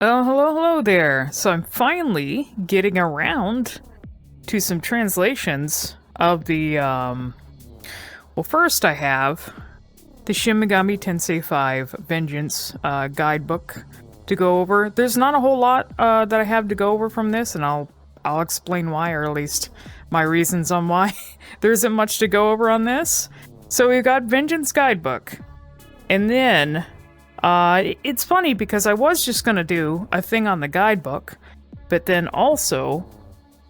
Oh, hello there. So I'm finally getting around to some translations of well, first I have the Shin Megami Tensei 5 Vengeance guidebook to go over. There's not a whole lot that I have to go over from this, and I'll explain why, or at least my reasons on why there isn't much to go over on this. So we've got Vengeance guidebook, and then it's funny because I was just gonna do a thing on the guidebook, but then also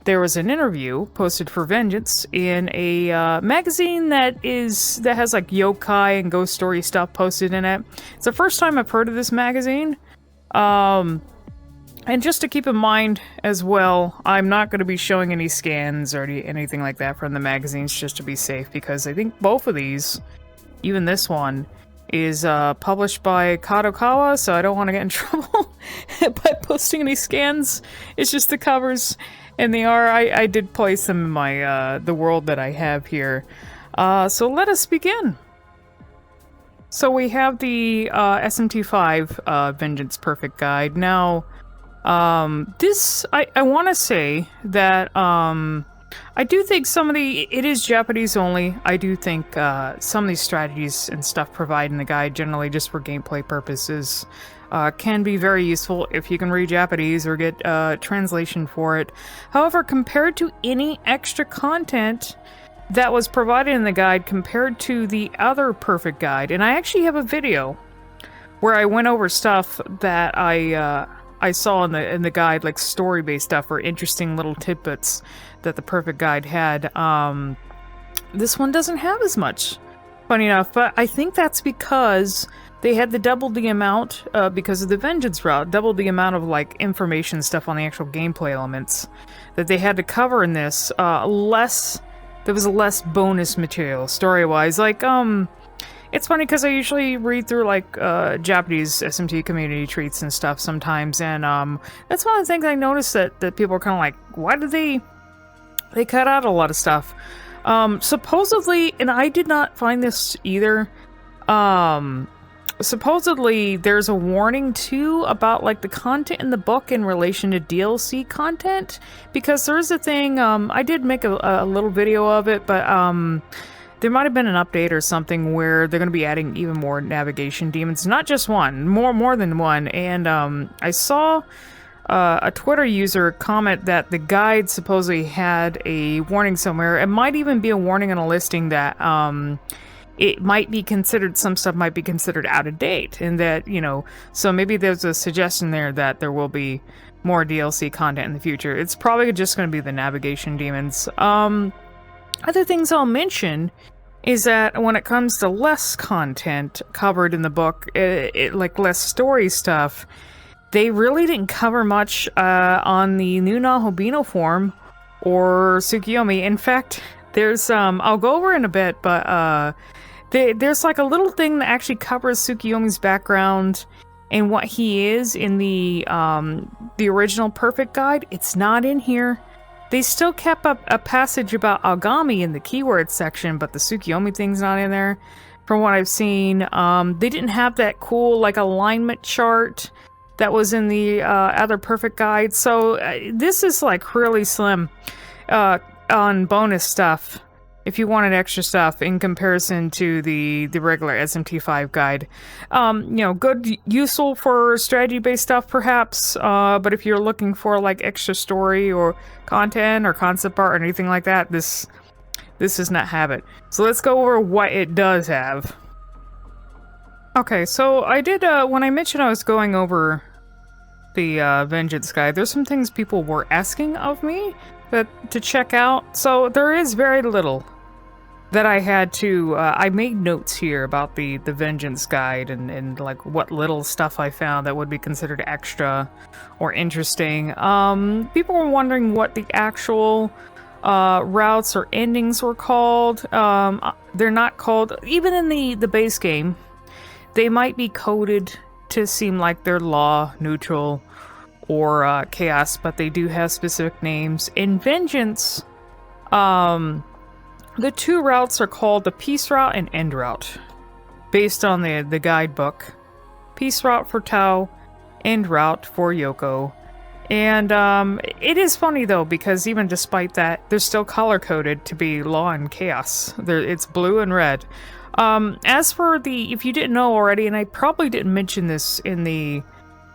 there was an interview posted for Vengeance in a magazine that has like yokai and ghost story stuff posted in it. It's the first time I've heard of this magazine. And just to keep in mind as well, I'm not going to be showing any scans or anything like that from the magazines, just to be safe, because I think both of these, even this one, is published by Kadokawa, so I don't want to get in trouble by posting any scans. It's just the covers, and they are. I did place them in my the world that I have here. So let us begin. So we have the SMT5 Vengeance Perfect Guide. Now, this I want to say that I do think it is Japanese only. I do think some of these strategies and stuff provided in the guide, generally just for gameplay purposes, can be very useful if you can read Japanese or get translation for it. However, compared to any extra content that was provided in the guide, compared to the other Perfect Guide, and I actually have a video where I went over stuff that I saw in the guide, like story-based stuff or interesting little tidbits that the Perfect Guide had. This one doesn't have as much, funny enough, but I think that's because they had double the amount, because of the Vengeance route, double the amount of like information stuff on the actual gameplay elements that they had to cover in this. There was less bonus material story-wise. Like, it's funny because I usually read through like Japanese SMT community treats and stuff sometimes, and that's one of the things I noticed that people are kind of like, why did they cut out a lot of stuff? Supposedly, and I did not find this either. Supposedly, there's a warning too about like the content in the book in relation to DLC content, because there is a thing. I did make a little video of it, but there might have been an update or something where they're going to be adding even more navigation demons, not just one, more than one. And I saw a Twitter user comment that the guide supposedly had a warning somewhere. It might even be a warning on a listing that it might be considered, some stuff might be considered out of date, and that, so maybe there's a suggestion there that there will be more DLC content in the future. It's probably just going to be the navigation demons. Other things I'll mention is that when it comes to less content covered in the book, like less story stuff, they really didn't cover much on the new Nahobino form or Tsukuyomi. In fact, there's I'll go over in a bit, but there's like a little thing that actually covers Tsukuyomi's background and what he is in the original Perfect Guide. It's not in here. They still kept up a passage about Aogami in the keyword section, but the Tsukuyomi thing's not in there. From what I've seen, they didn't have that cool like alignment chart that was in the other Perfect Guide. So this is like really slim on bonus stuff, if you wanted extra stuff in comparison to the regular SMT5 guide. Good, useful for strategy-based stuff perhaps, but if you're looking for like extra story or content or concept art or anything like that, this does not have it. So let's go over what it does have. Okay, so I did, when I mentioned I was going over the Vengeance guide, there's some things people were asking of me to check out. So there is very little that I had to, I made notes here about the Vengeance guide and like what little stuff I found that would be considered extra or interesting. People were wondering what the actual routes or endings were called. They're not called, even in the base game, they might be coded to seem like they're law, neutral, or chaos, but they do have specific names. In Vengeance, the two routes are called the Peace Route and End Route, based on the guidebook. Peace Route for Tau, and route for Yoko. And it is funny though, because even despite that, they're still color-coded to be law and chaos. It's blue and red. As for if you didn't know already, and I probably didn't mention this in the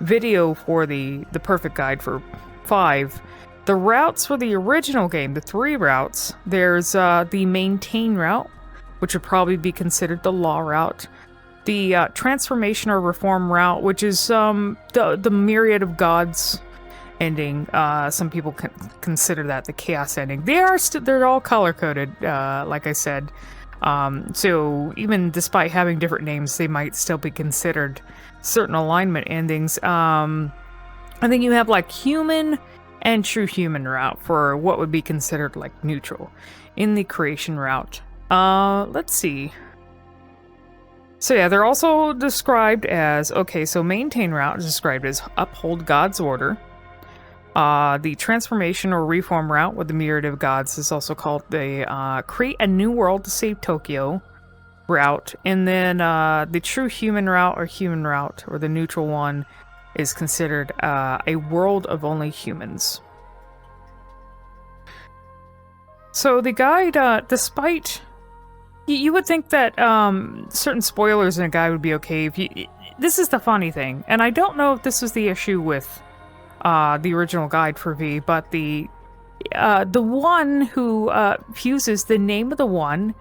video for the perfect guide for 5, the routes for the original game, the 3 routes, there's the maintain route, which would probably be considered the law route. The transformation or reform route, which is the myriad of gods ending. Some people consider that the chaos ending. They're all color coded, like I said. So even despite having different names, they might still be considered certain alignment endings. I think you have like human and true human route for what would be considered like neutral in the creation route. Let's see. So yeah, they're also described as, so maintain route is described as uphold God's order. The transformation or reform route with the myriad of gods is also called the create a new world to save Tokyo route. And then the true human route or the neutral one is considered a world of only humans. So the guide, despite... You would think that certain spoilers in a guide would be okay. This is the funny thing, and I don't know if this was the issue with the original guide for V, but the one who fuses, the name of the one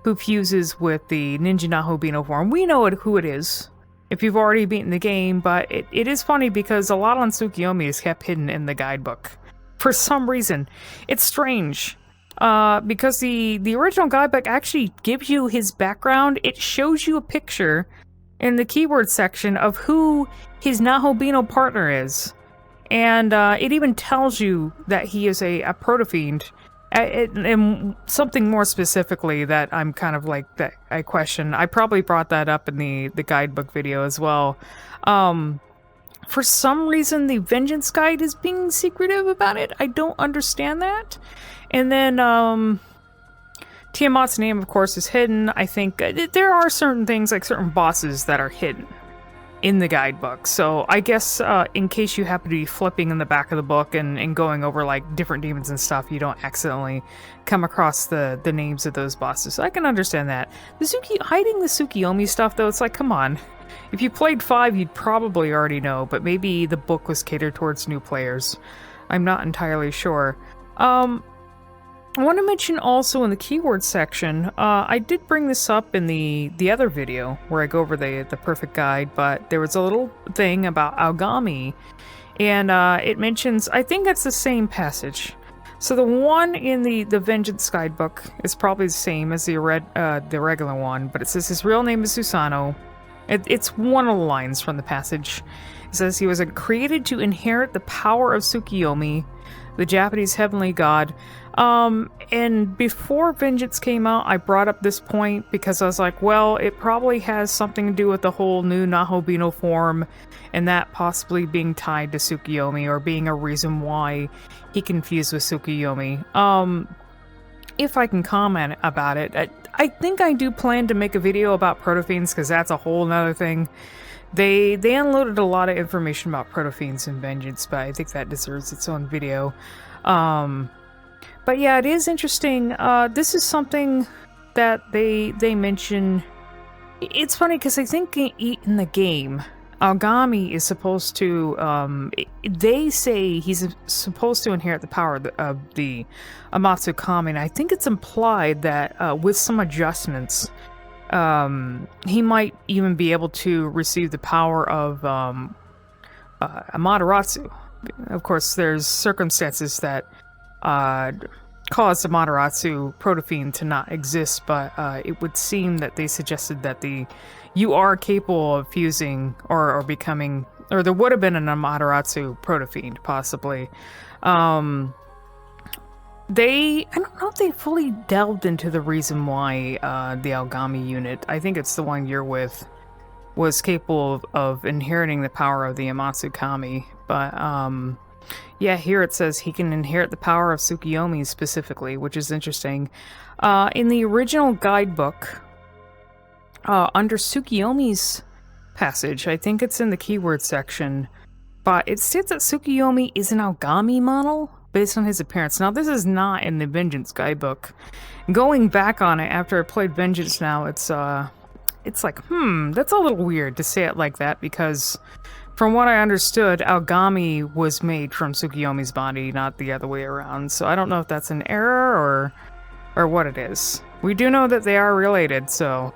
who fuses with the Ninja Nahobino form, we know who it is if you've already beaten the game, but it is funny because a lot on Tsukuyomi is kept hidden in the guidebook. For some reason. It's strange. Because the original guidebook actually gives you his background. It shows you a picture in the keyword section of who his Nahobino partner is. And it even tells you that he is a proto-fiend. And something more specifically that I'm kind of like, that I question. I probably brought that up in the guidebook video as well. For some reason, the Vengeance Guide is being secretive about it. I don't understand that. And then, Tiamat's name, of course, is hidden. I think there are certain things, like certain bosses, that are hidden in the guidebook. So I guess, in case you happen to be flipping in the back of the book and going over, like, different demons and stuff, you don't accidentally come across the names of those bosses. So I can understand that. Hiding the Tsukuyomi stuff, though, it's like, come on. If you played 5, you'd probably already know, but maybe the book was catered towards new players. I'm not entirely sure. I want to mention also in the keyword section, I did bring this up in the other video where I go over the perfect guide, but there was a little thing about Aogami, and it mentions, I think it's the same passage. So the one in the Vengeance Guidebook is probably the same as the regular one, but it says his real name is Susano. It's one of the lines from the passage. It says he was created to inherit the power of Tsukuyomi, the Japanese heavenly god. And before Vengeance came out, I brought up this point because I was like, well, it probably has something to do with the whole new Nahobino form, and that possibly being tied to Tsukuyomi, or being a reason why he confused with Tsukuyomi. If I can comment about it, I think I do plan to make a video about Proto-Fiends, because that's a whole nother thing. They unloaded a lot of information about Proto-Fiends in Vengeance, but I think that deserves its own video. But yeah, it is interesting. This is something that they mention. It's funny because I think in the game, Aogami is supposed to, they say he's supposed to inherit the power of the Amatsu Kami, and I think it's implied that with some adjustments, he might even be able to receive the power of Amaterasu. Of course, there's circumstances that caused Amaterasu Proto-Fiend to not exist, but it would seem that they suggested that you are capable of fusing or becoming, or there would have been an Amaterasu Proto-Fiend, possibly. I don't know if they fully delved into the reason why the Aogami unit, I think it's the one you're with, was capable of inheriting the power of the Amatsu Kami, but yeah, here it says he can inherit the power of Tsukuyomi specifically, which is interesting. In the original guidebook, under Tsukuyomi's passage, I think it's in the keyword section, but it states that Tsukuyomi is an Aogami model based on his appearance. Now, this is not in the Vengeance guidebook. Going back on it after I played Vengeance now, it's like, that's a little weird to say it like that, because from what I understood, Aogami was made from Tsukuyomi's body, not the other way around. So I don't know if that's an error or what it is. We do know that they are related, so...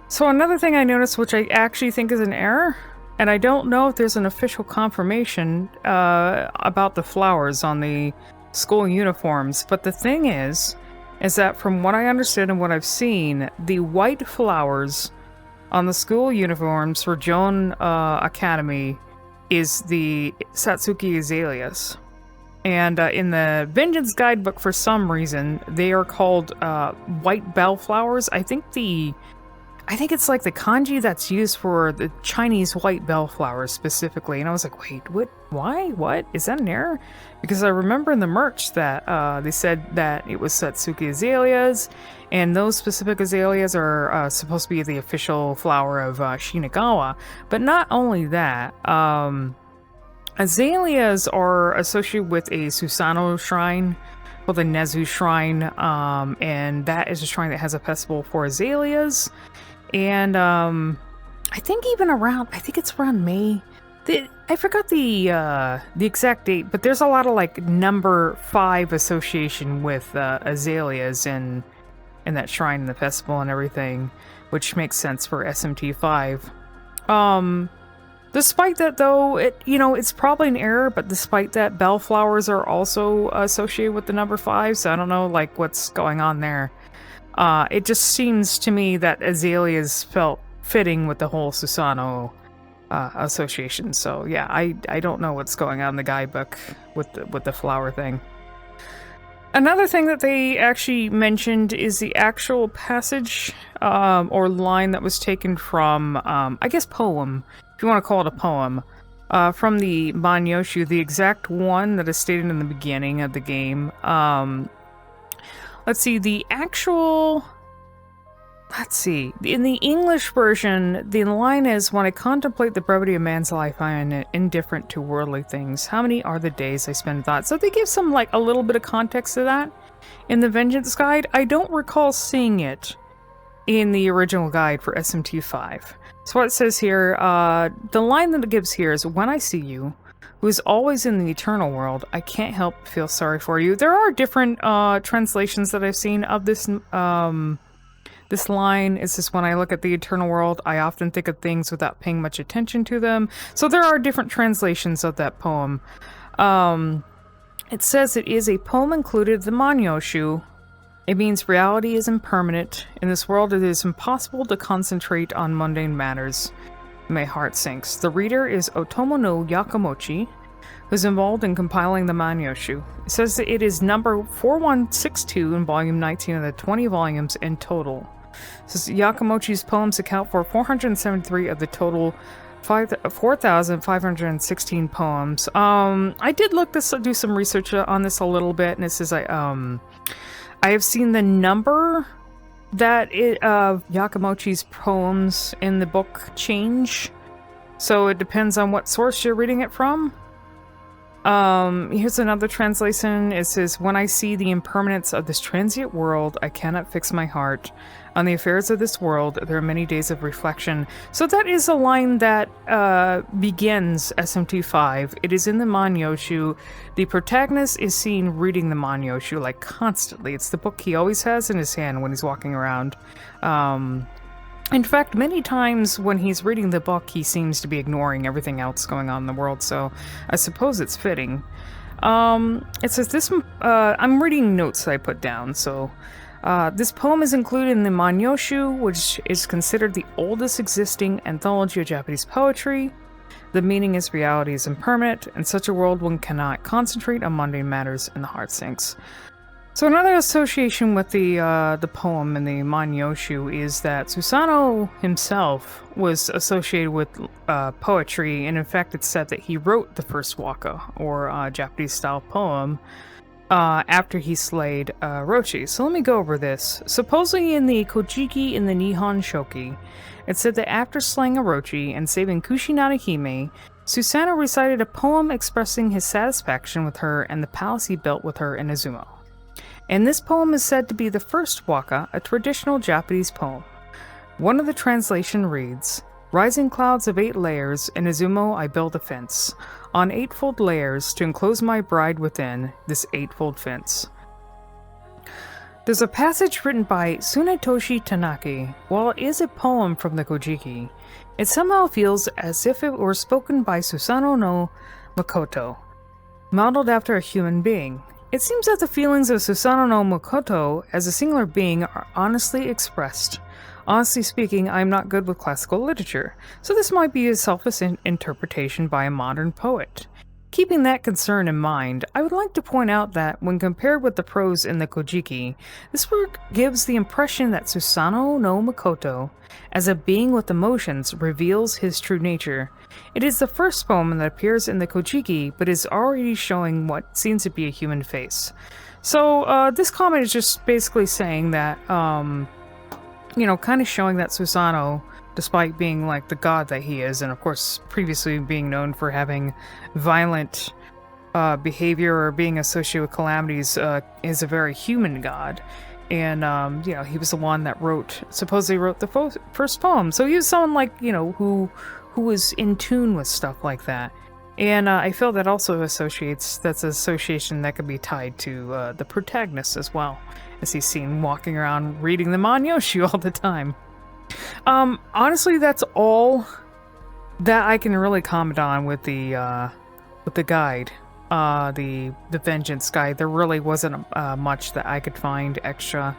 So another thing I noticed, which I actually think is an error, and I don't know if there's an official confirmation about the flowers on the school uniforms, but the thing is that from what I understood and what I've seen, the white flowers on the school uniforms for Joan Academy is the Satsuki azaleas. And in the Vengeance guidebook, for some reason, they are called white bellflowers. I think it's like the kanji that's used for the Chinese white bellflowers specifically. And I was like, wait, what? Why? What? Is that an error? Because I remember in the merch that they said that it was Satsuki azaleas, and those specific azaleas are supposed to be the official flower of Shinagawa. But not only that, azaleas are associated with a Susanoo shrine, called the Nezu shrine, and that is a shrine that has a festival for azaleas. And I think it's around May. I forgot the exact date, but there's a lot of like number 5 association with azaleas in that shrine and the festival and everything, which makes sense for SMT5. Despite that, though, it's probably an error, but despite that, bellflowers are also associated with the number 5, so I don't know like what's going on there. It just seems to me that azaleas felt fitting with the whole Susanoo association. So yeah, I don't know what's going on in the guidebook with the flower thing. Another thing that they actually mentioned is the actual passage or line that was taken from, I guess, poem, if you want to call it a poem, from the Manyoshu, the exact one that is stated in the beginning of the game. Let's see, in the English version, the line is, when I contemplate the brevity of man's life, I am indifferent to worldly things. How many are the days I spend in thought? So they give some, like, a little bit of context to that in the Vengeance guide. I don't recall seeing it in the original guide for SMT5. So what it says here, the line that it gives here is, when I see you, who is always in the eternal world, I can't help but feel sorry for you. There are different translations that I've seen of this this line. It's just, when I look at the eternal world, I often think of things without paying much attention to them. So there are different translations of that poem. It says it is a poem included in the Manyoshu. It means reality is impermanent. In this world, it is impossible to concentrate on mundane matters. My heart sinks. The reader is Otomo no Yakamochi, who's involved in compiling the Manyoshu. It says that it is number 4162 in volume 19 of the 20 volumes in total. It says Yakamochi's poems account for 473 of the total 4,516 poems. I did do some research on this a little bit, and it says I have seen the number that Yakamochi's poems in the book change, so it depends on what source you're reading it from. Here's another translation. It says, when I see the impermanence of this transient world, I cannot fix my heart on the affairs of this world. There are many days of reflection. So that is a line that begins SMT5. It is in the Manyoshu. The protagonist is seen reading the Manyoshu like constantly. It's the book he always has in his hand when he's walking around. In fact, many times when he's reading the book, he seems to be ignoring everything else going on in the world, so I suppose it's fitting. It says this, I'm reading notes that I put down, so this poem is included in the Manyoshu, which is considered the oldest existing anthology of Japanese poetry. The meaning is reality is impermanent. In such a world, one cannot concentrate on mundane matters, and the heart sinks. So another association with the poem in the Manyoshu is that Susanoo himself was associated with poetry, and in fact it's said that he wrote the first waka, or Japanese-style poem, after he slayed Orochi. So let me go over this. Supposedly in the Kojiki in the Nihon Shoki, it said that after slaying Orochi and saving Kushinada Hime, Susanoo recited a poem expressing his satisfaction with her and the palace he built with her in Izumo. And this poem is said to be the first waka, a traditional Japanese poem. One of the translation reads, "Rising clouds of 8 layers, in Izumo I build a fence, on 8-fold layers to enclose my bride within this 8-fold fence." There's a passage written by Tsunetoshi Tanaki. While it is a poem from the Kojiki, it somehow feels as if it were spoken by Susanoo no Makoto, modeled after a human being. It seems that the feelings of Susanoo no Makoto as a singular being are honestly expressed. Honestly speaking, I'm not good with classical literature, so this might be a selfish interpretation by a modern poet. Keeping that concern in mind, I would like to point out that when compared with the prose in the Kojiki, this work gives the impression that Susanoo no Makoto, as a being with emotions, reveals his true nature. It is the first poem that appears in the Kojiki, but is already showing what seems to be a human face. So, this comment is just basically saying that, kind of showing that Susanoo, despite being like the god that he is, and of course previously being known for having violent behavior or being associated with calamities, is a very human god. And, he was the one that supposedly wrote the first poem. So he was someone like, who was in tune with stuff like that. And I feel that also that's an association that could be tied to the protagonist as well, as he's seen walking around reading the Manyoshu all the time. Honestly, that's all that I can really comment on with the guide, the Vengeance guide. There really wasn't much that I could find extra,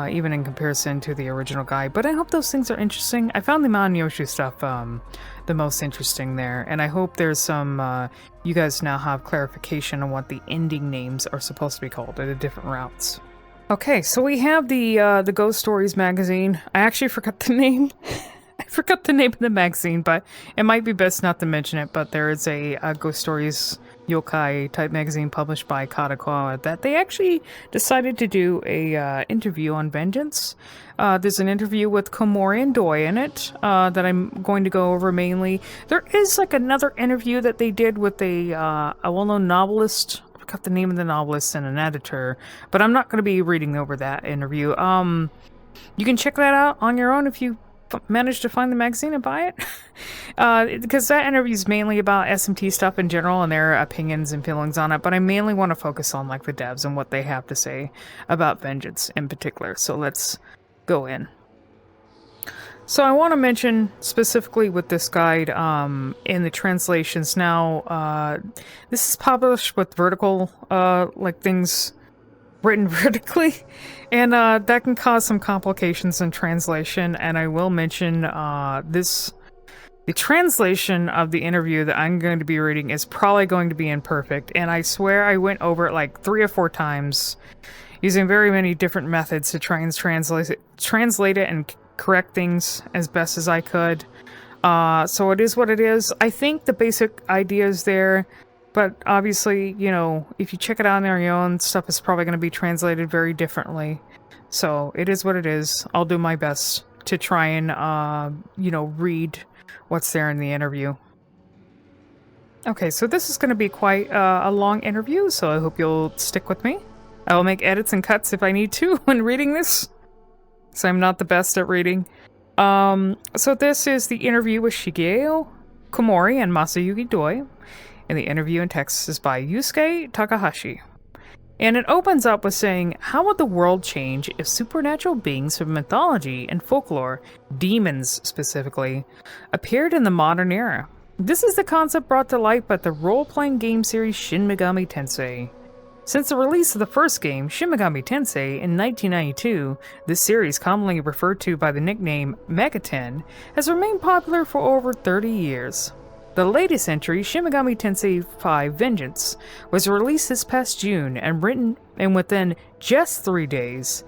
even in comparison to the original guide. But I hope those things are interesting. I found the Manyoshu stuff the most interesting there, and I hope there's some you guys now have clarification on what the ending names are supposed to be called at the different routes. Okay, so we have the Ghost Stories magazine. I actually forgot the name. I forgot the name of the magazine, but it might be best not to mention it. But there is a Ghost Stories yokai type magazine published by Kadokawa that they actually decided to do a interview on Vengeance. There's an interview with Komori and Doi in it that I'm going to go over mainly. There is like another interview that they did with a well-known novelist. I forgot the name of the novelist and an editor, but I'm not going to be reading over that interview. You can check that out on your own if you manage to find the magazine and buy it. Because that interview is mainly about SMT stuff in general and their opinions and feelings on it, but I mainly want to focus on like the devs and what they have to say about Vengeance in particular. So let's go in. So I want to mention specifically with this guide in the translations now, this is published with vertical, like things written vertically, and that can cause some complications in translation, and I will mention the translation of the interview that I'm going to be reading is probably going to be imperfect, and I swear I went over it like 3 or 4 times using very many different methods to try and translate it and correct things as best as I could. So it is what it is. I think the basic idea is there, but obviously, if you check it out on your own, stuff is probably going to be translated very differently. So it is what it is. I'll do my best to try and, read what's there in the interview. Okay, so this is going to be quite a long interview, so I hope you'll stick with me. I will make edits and cuts if I need to when reading this, so I'm not the best at reading. So this is the interview with Shigeo Komori and Masayuki Doi, and the interview in text is by Yusuke Takahashi. And it opens up with saying, how would the world change if supernatural beings from mythology and folklore, demons specifically, appeared in the modern era? This is the concept brought to light by the role-playing game series Shin Megami Tensei. Since the release of the first game, Shin Megami Tensei, in 1992, this series, commonly referred to by the nickname MegaTen, has remained popular for over 30 years. The latest entry, Shin Megami Tensei V Vengeance, was released this past June and within just 3 days,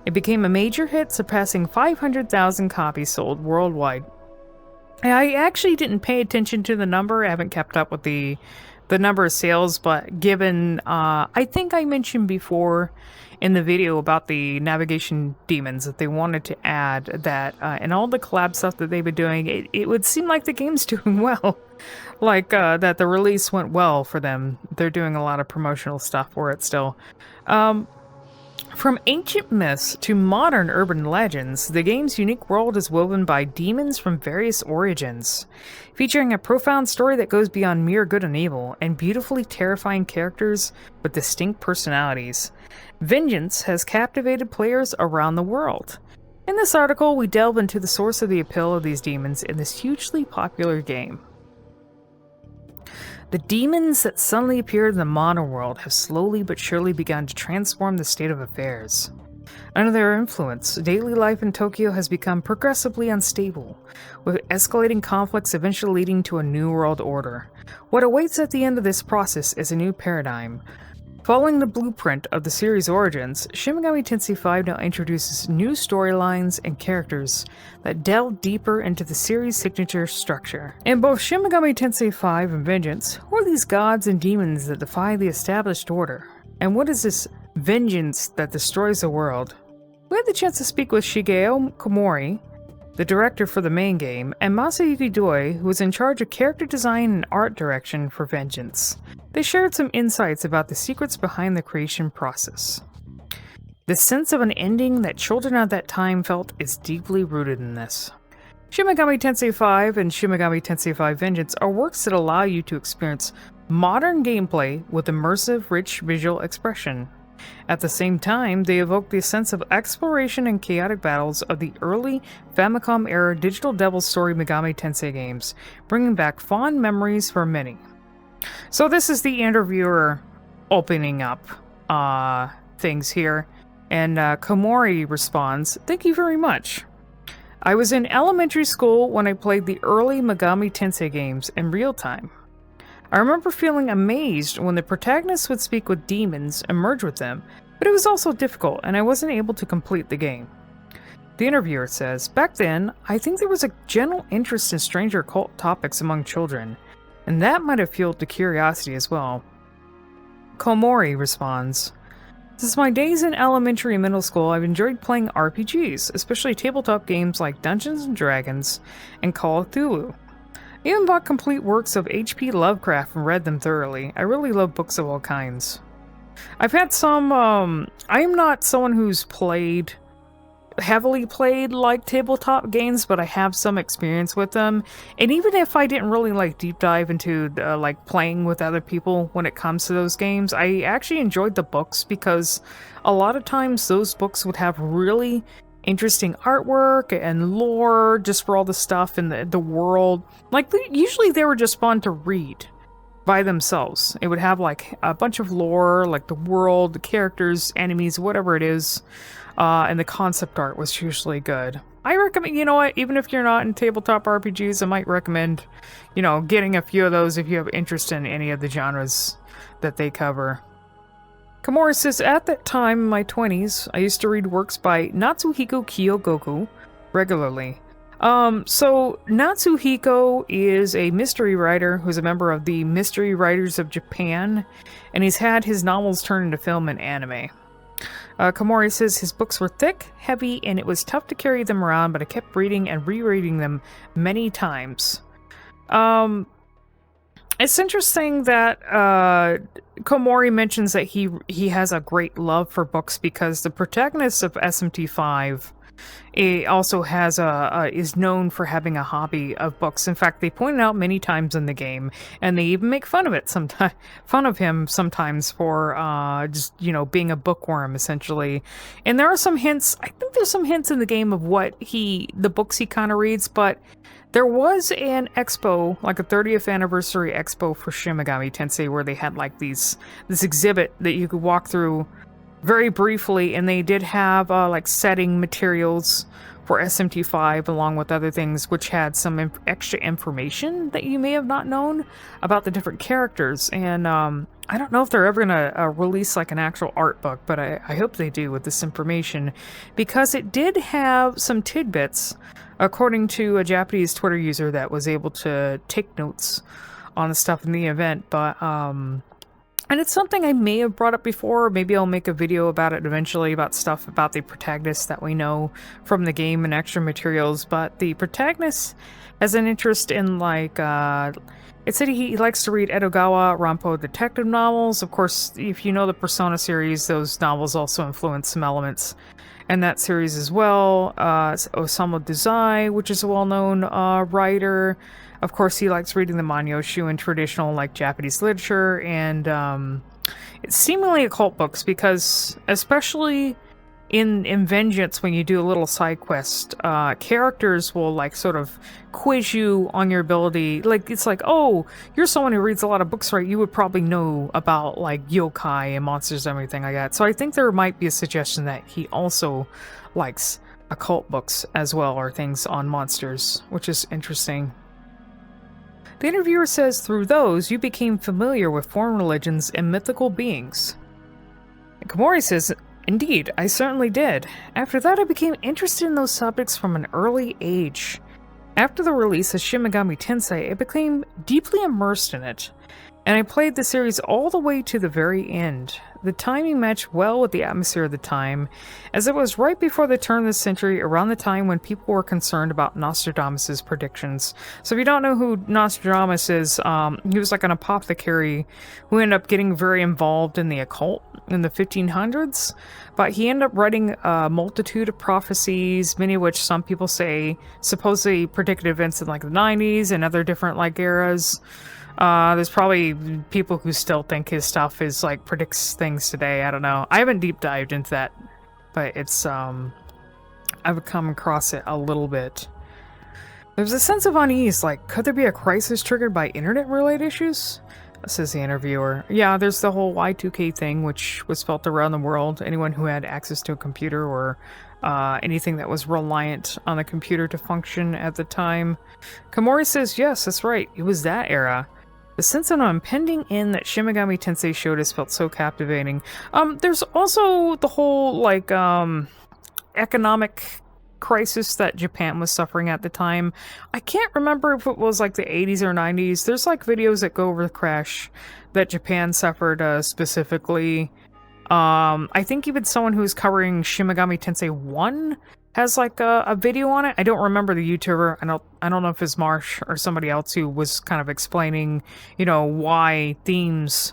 it became a major hit, surpassing 500,000 copies sold worldwide. I actually didn't pay attention to the number. I haven't kept up with the the number of sales, but given, I think I mentioned before in the video about the navigation demons that they wanted to add that, and all the collab stuff that they've been doing, it would seem like the game's doing well. Like, that the release went well for them. They're doing a lot of promotional stuff for it still. From ancient myths to modern urban legends, the game's unique world is woven by demons from various origins, featuring a profound story that goes beyond mere good and evil, and beautifully terrifying characters with distinct personalities. Vengeance has captivated players around the world. In this article, we delve into the source of the appeal of these demons in this hugely popular game. The demons that suddenly appeared in the modern world have slowly but surely begun to transform the state of affairs. Under their influence, daily life in Tokyo has become progressively unstable, with escalating conflicts eventually leading to a new world order. What awaits at the end of this process is a new paradigm. Following the blueprint of the series' origins, Shin Megami Tensei V now introduces new storylines and characters that delve deeper into the series' signature structure. In both Shin Megami Tensei V and Vengeance, who are these gods and demons that defy the established order? And what is this vengeance that destroys the world? We had the chance to speak with Shigeo Komori, the director for the main game, and Masayuki Doi, who was in charge of character design and art direction for Vengeance. They shared some insights about the secrets behind the creation process. The sense of an ending that children at that time felt is deeply rooted in this. Shin Megami Tensei V and Shin Megami Tensei V Vengeance are works that allow you to experience modern gameplay with immersive, rich visual expression. At the same time, they evoke the sense of exploration and chaotic battles of the early Famicom-era Digital Devil Story Megami Tensei games, bringing back fond memories for many. So this is the interviewer opening up things here, and Komori responds, "Thank you very much. I was in elementary school when I played the early Megami Tensei games in real time. I remember feeling amazed when the protagonist would speak with demons and merge with them, but it was also difficult and I wasn't able to complete the game." The interviewer says, "Back then, I think there was a general interest in strange occult topics among children, and that might have fueled the curiosity as well." Komori responds, "Since my days in elementary and middle school, I've enjoyed playing RPGs, especially tabletop games like Dungeons & Dragons and Call of Cthulhu. I even bought complete works of H.P. Lovecraft and read them thoroughly. I really love books of all kinds. I've had some, I am not someone who's heavily played like tabletop games, but I have some experience with them. And even if I didn't really like deep dive into like playing with other people when it comes to those games, I actually enjoyed the books because a lot of times those books would have really interesting artwork and lore just for all the stuff in the world. Like, usually they were just fun to read by themselves. It would have like a bunch of lore, like the world, the characters, enemies, whatever it is, and the concept art was usually good. I recommend, you know what, even if you're not in tabletop RPGs, I might recommend, you know, getting a few of those if you have interest in any of the genres that they cover. Komori says, "At that time, in my 20s, I used to read works by Natsuhiko Kyogoku regularly." So Natsuhiko is a mystery writer who's a member of the Mystery Writers of Japan, and he's had his novels turned into film and anime. Komori says his books were thick, heavy, and it was tough to carry them around, but I kept reading and rereading them many times. It's interesting that Komori mentions that he has a great love for books because the protagonist of SMT5 also has is known for having a hobby of books. In fact, they point it out many times in the game, and they even make fun of him sometimes for just, you know, being a bookworm essentially. And there are some hints. I think there's some hints in the game of what the books he kind of reads, but there was an expo, like a 30th anniversary expo for Shin Megami Tensei, where they had like this exhibit that you could walk through very briefly, and they did have like setting materials for SMT5 along with other things, which had some extra information that you may have not known about the different characters. And I don't know if they're ever gonna release like an actual art book, but I hope they do with this information, because it did have some tidbits, according to a Japanese Twitter user that was able to take notes on the stuff in the event, but and it's something I may have brought up before. Maybe I'll make a video about it eventually, about stuff about the protagonist that we know from the game and extra materials. But the protagonist has an interest in, like, it said he likes to read Edogawa Rampo detective novels. Of course, if you know the Persona series, those novels also influence some elements in that series as well. Osamu Dazai, which is a well-known writer. Of course, he likes reading the Manyoshu and traditional, like, Japanese literature, and it's seemingly occult books, because especially in Vengeance, when you do a little side quest, characters will, like, sort of quiz you on your ability. Like, it's like, oh, you're someone who reads a lot of books, right? You would probably know about, like, yokai and monsters and everything like that. So I think there might be a suggestion that he also likes occult books as well, or things on monsters, which is interesting. The interviewer says through those, you became familiar with foreign religions and mythical beings. And Komori says, indeed, I certainly did. After that, I became interested in those subjects from an early age. After the release of Shin Megami Tensei, I became deeply immersed in it, and I played the series all the way to the very end. The timing matched well with the atmosphere of the time, as it was right before the turn of the century, around the time when people were concerned about Nostradamus' predictions. So if you don't know who Nostradamus is, he was like an apothecary who ended up getting very involved in the occult in the 1500s, but he ended up writing a multitude of prophecies, many of which some people say supposedly predicted events in, like, the 90s and other different, like, eras. There's probably people who still think his stuff is, like, predicts things today. I don't know. I haven't deep dived into that, but it's, I've come across it a little bit. There's a sense of unease, like, could there be a crisis triggered by internet-related issues? Says the interviewer. Yeah, there's the whole Y2K thing, which was felt around the world. Anyone who had access to a computer, or anything that was reliant on a computer to function at the time. Komori says, yes, that's right. It was that era. The sense of an impending end that Shin Megami Tensei showed us felt so captivating. There's also the whole, like, economic crisis that Japan was suffering at the time. I can't remember if it was, like, the 80s or 90s. There's, like, videos that go over the crash that Japan suffered specifically. I think even someone who's covering Shin Megami Tensei 1 has, like, a video on it. I don't remember the YouTuber. I don't know if it's Marsh or somebody else who was kind of explaining, you know, why themes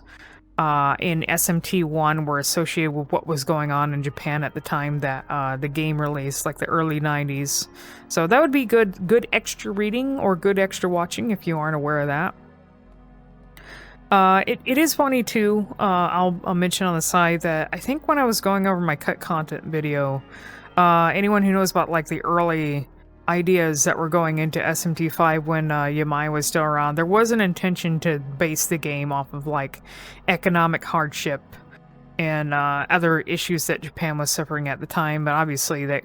in SMT1 were associated with what was going on in Japan at the time that the game released, like the early 90s. So that would be good extra reading, or good extra watching if you aren't aware of that. It is funny too. I'll mention on the side that I think when I was going over my cut content video, anyone who knows about, like, the early ideas that were going into SMT5 when Yamai was still around, there was an intention to base the game off of, like, economic hardship and other issues that Japan was suffering at the time, but obviously the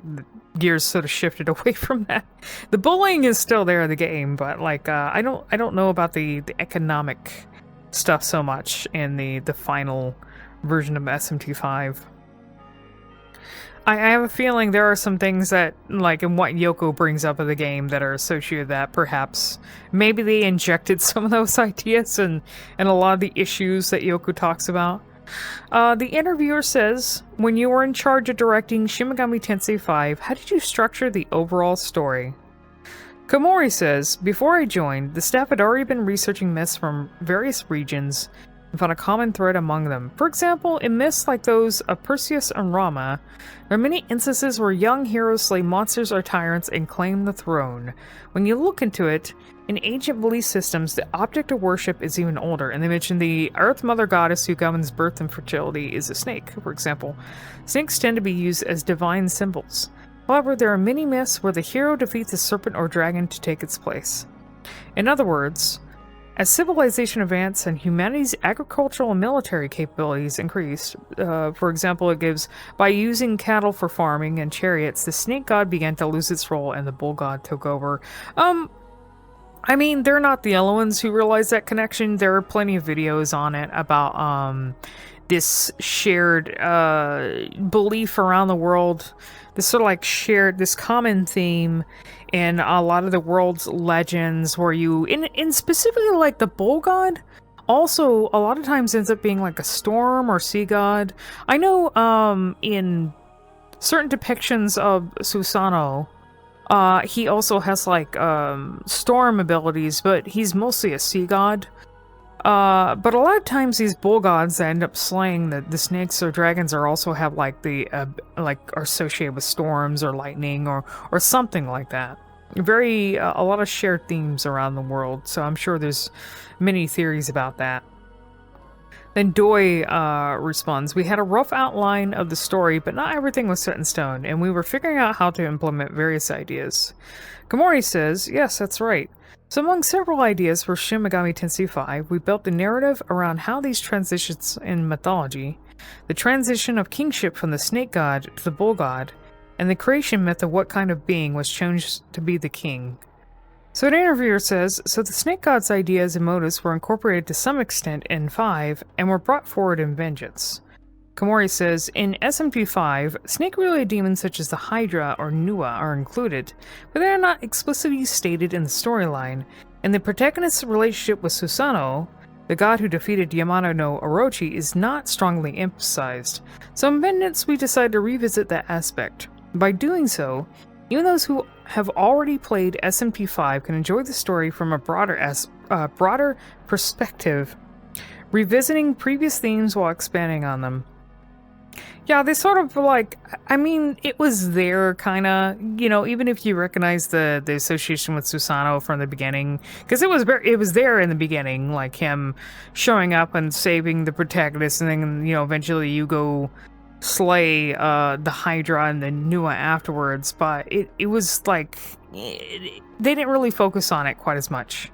gears sort of shifted away from that. The bullying is still there in the game, but, like, I don't know about the economic stuff so much in the final version of SMT5. I have a feeling there are some things that, like, in what Yoko brings up in the game that are associated with that, perhaps. Maybe they injected some of those ideas and a lot of the issues that Yoko talks about. The interviewer says, when you were in charge of directing Shin Megami Tensei 5, how did you structure the overall story? Komori says, before I joined, the staff had already been researching myths from various regions and found a common thread among them. For example, in myths like those of Perseus and Rama, there are many instances where young heroes slay monsters or tyrants and claim the throne. When you look into it, in ancient belief systems, the object of worship is even older, and they mention the Earth Mother Goddess who governs birth and fertility is a snake, for example. Snakes tend to be used as divine symbols. However, there are many myths where the hero defeats a serpent or dragon to take its place. In other words, as civilization advanced and humanity's agricultural and military capabilities increased, for example, it gives, by using cattle for farming and chariots, the snake god began to lose its role and the bull god took over. I mean, they're not the only ones who realize that connection. There are plenty of videos on it about this shared belief around the world this sort of like shared, this common theme in a lot of the world's legends, where you, in specifically like the bull god, also a lot of times ends up being like a storm or sea god. I know in certain depictions of Susanoo, he also has like storm abilities, but he's mostly a sea god. But a lot of times these bull gods that end up slaying the snakes or dragons are also have like the like are associated with storms or lightning or something like that. Very a lot of shared themes around the world, so I'm sure there's many theories about that. Then Doi responds, "We had a rough outline of the story, but not everything was set in stone, and we were figuring out how to implement various ideas." Komori says, "Yes, that's right. So among several ideas for Shin Megami Tensei 5, we built the narrative around how these transitions in mythology, the transition of kingship from the snake god to the bull god, and the creation myth of what kind of being was chosen to be the king." So an interviewer says, so the snake god's ideas and motives were incorporated to some extent in 5 and were brought forward in Vengeance. Komori says, in SMT5, snake-related demons such as the Hydra or Nua are included, but they are not explicitly stated in the storyline, and the protagonist's relationship with Susanoo, the god who defeated Yamano no Orochi, is not strongly emphasized. So in Vengeance, we decided to revisit that aspect. By doing so, even those who have already played SMT5 can enjoy the story from a broader perspective, revisiting previous themes while expanding on them. Yeah, they sort of like, I mean, it was there, kind of, you know, even if you recognize the association with Susanoo from the beginning, because it was there in the beginning, like him showing up and saving the protagonist, and then, you know, eventually you go slay the Hydra and the Nua afterwards, but it was like, they didn't really focus on it quite as much,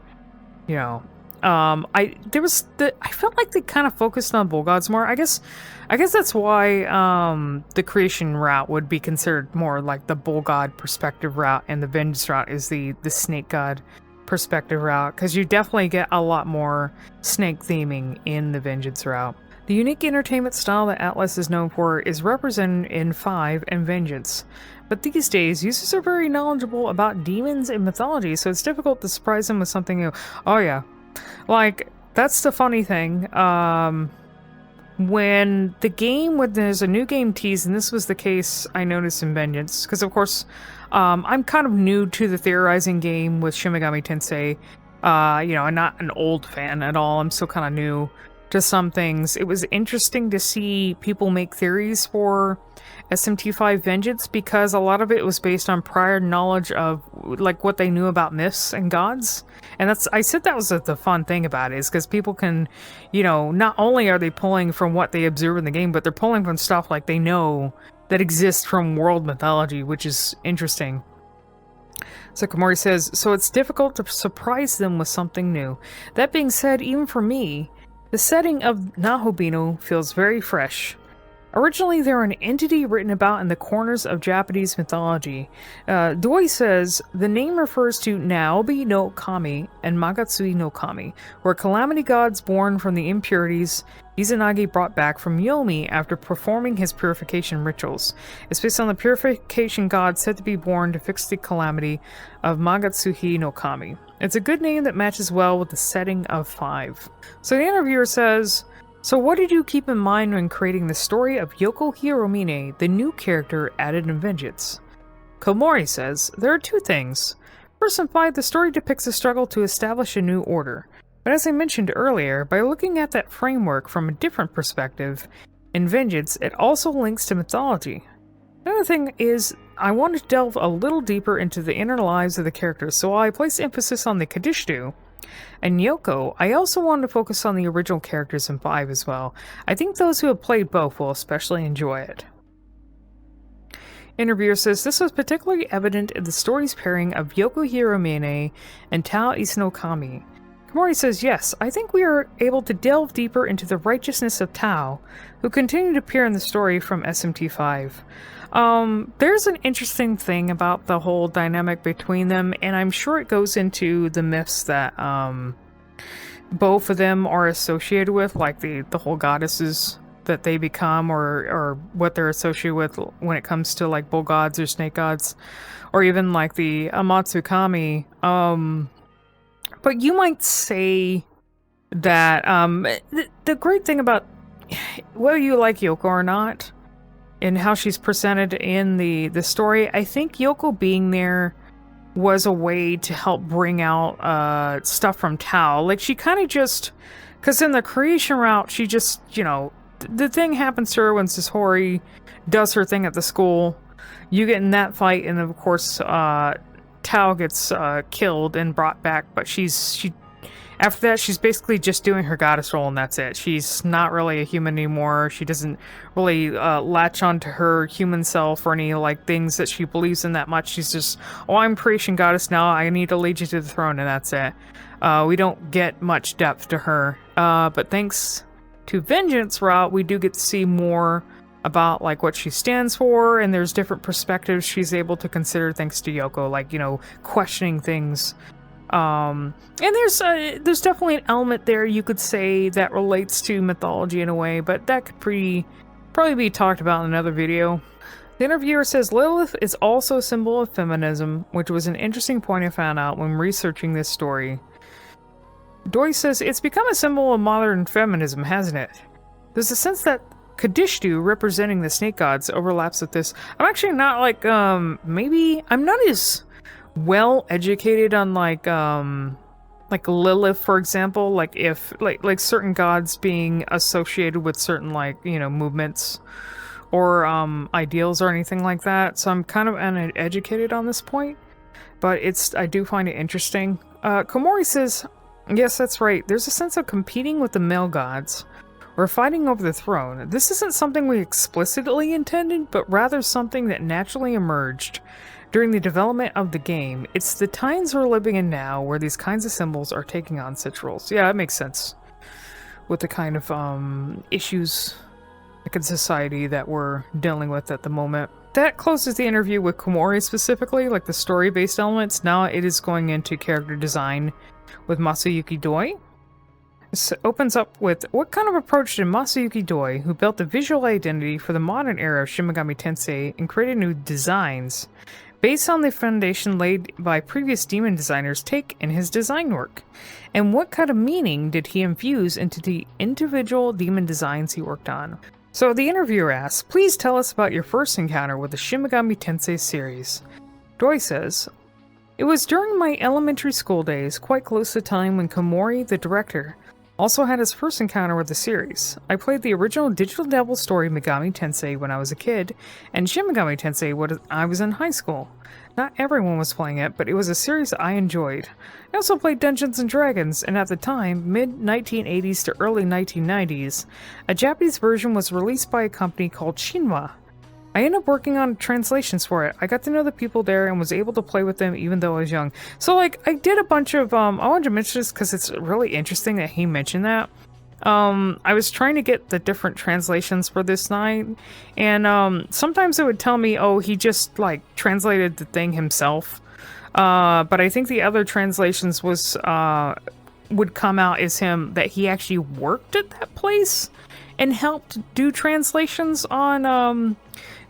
you know. I felt like they kind of focused on bull gods more. I guess that's why the creation route would be considered more like the bull god perspective route, and the vengeance route is the snake god perspective route, because you definitely get a lot more snake theming in the vengeance route. The unique entertainment style that Atlas is known for is represented in 5 and Vengeance, but these days users are very knowledgeable about demons and mythology, so it's difficult to surprise them with something new. Oh yeah. Like, that's the funny thing. When there's a new game teased, and this was the case I noticed in Vengeance, because of course, I'm kind of new to the theorizing game with Shin Megami Tensei. You know, I'm not an old fan at all. I'm still kind of new to some things. It was interesting to see people make theories for SMT5 Vengeance, because a lot of it was based on prior knowledge of like what they knew about myths and gods. And I said that was the fun thing about it, is because people can, you know, not only are they pulling from what they observe in the game, but they're pulling from stuff like they know that exists from world mythology, which is interesting. So Komori says, so it's difficult to surprise them with something new. That being said, even for me, the setting of Nahobino feels very fresh. Originally, they were an entity written about in the corners of Japanese mythology. Doi says, the name refers to Naobi no Kami and Magatsui no Kami, were calamity gods born from the impurities Izanagi brought back from Yomi after performing his purification rituals. It's based on the purification god said to be born to fix the calamity of Magatsuhi no Kami. It's a good name that matches well with the setting of 5. So the interviewer says, so what did you keep in mind when creating the story of Yoko Hiromine, the new character added in Vengeance? Komori says, there are 2 things. First and 5, the story depicts a struggle to establish a new order. But as I mentioned earlier, by looking at that framework from a different perspective, in Vengeance, it also links to mythology. Another thing is, I wanted to delve a little deeper into the inner lives of the characters, so while I placed emphasis on the Qadistu and Yoko, I also wanted to focus on the original characters in 5 as well. I think those who have played both will especially enjoy it. Interviewer says, this was particularly evident in the story's pairing of Yoko Hiromine and Tao Isinokami. Komori says, yes, I think we are able to delve deeper into the righteousness of Tao, who continue to appear in the story from SMT5. There's an interesting thing about the whole dynamic between them, and I'm sure it goes into the myths that both of them are associated with, like the whole goddesses that they become, or what they're associated with when it comes to like bull gods or snake gods, or even like the Amatsukami. But you might say that the great thing about whether you like Yoko or not, and how she's presented in the story, I think Yoko being there was a way to help bring out stuff from Tao. Like, she kind of just, because in the creation route, she just, you know, the thing happens to her when Sisori does her thing at the school. You get in that fight, and of course, Tao gets killed and brought back, but she after that, she's basically just doing her goddess role, and that's it. She's not really a human anymore. She doesn't really latch onto her human self or any like things that she believes in that much. She's just, oh, I'm creation goddess now. I need to lead you to the throne, and that's it. We don't get much depth to her, but thanks to Vengeance route, we do get to see more about like what she stands for, and there's different perspectives she's able to consider thanks to Yoko, like, you know, questioning things. And there's definitely an element there you could say that relates to mythology in a way, but that could probably be talked about in another video. The interviewer says Lilith is also a symbol of feminism, which was an interesting point I found out when researching this story. Doi says it's become a symbol of modern feminism, hasn't it? There's a sense that Qadistu, representing the snake gods, overlaps with this. I'm actually not like, maybe I'm not as well educated on like Lilith, for example, like if like certain gods being associated with certain, like, you know, movements or ideals or anything like that. So I'm kind of uneducated on this point, but I do find it interesting. Komori says, yes, that's right. There's a sense of competing with the male gods or fighting over the throne. This isn't something we explicitly intended, but rather something that naturally emerged during the development of the game. It's the times we're living in now where these kinds of symbols are taking on such roles. Yeah, it makes sense with the kind of issues like in society that we're dealing with at the moment. That closes the interview with Komori specifically, like the story-based elements. Now it is going into character design with Masayuki Doi. This opens up with, what kind of approach did Masayuki Doi, who built the visual identity for the modern era of Shin Megami Tensei and created new designs based on the foundation laid by previous demon designers, take in his design work? And what kind of meaning did he infuse into the individual demon designs he worked on? So the interviewer asks, please tell us about your first encounter with the Shin Megami Tensei series. Doi says, it was during my elementary school days, quite close to the time when Komori, the director, also had his first encounter with the series. I played the original Digital Devil story Megami Tensei when I was a kid, and Shin Megami Tensei when I was in high school. Not everyone was playing it, but it was a series I enjoyed. I also played Dungeons & Dragons, and at the time, mid-1980s to early 1990s, a Japanese version was released by a company called Shinwa. I ended up working on translations for it. I got to know the people there and was able to play with them even though I was young. So, like, I did a bunch of, I wanted to mention this because it's really interesting that he mentioned that. I was trying to get the different translations for this night, and, sometimes it would tell me, oh, he just, like, translated the thing himself. But I think the other translations would come out as him, that he actually worked at that place and helped do translations on,